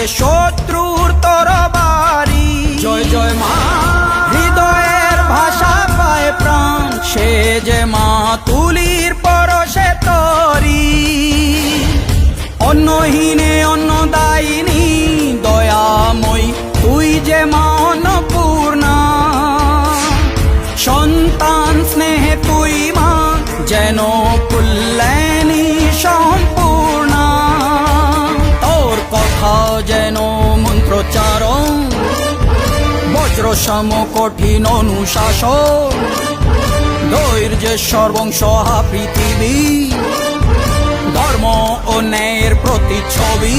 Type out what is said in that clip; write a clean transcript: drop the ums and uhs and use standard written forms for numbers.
শত্রুর তরবারি। জয় জয় মা, হৃদয়ের ভাষা পায় প্রাণ, সে যে মা তুলির পরশে তরি। অন্নহীনে অন্নদায়িনী দয়াময়ী, তুই যে মা অন্নপূর্ণা। সন্তান স্নেহে তুই মা যেন কল্যাণী সম্পূর্ণা। তোর কথা যেন মন্ত্রোচ্চারণ, বজ্র সম কঠিন অনুশাসন। ধৈর্যের সর্বংসহা পৃথিবী, ধর্ম ও ন্যায়ের প্রতিচ্ছবি।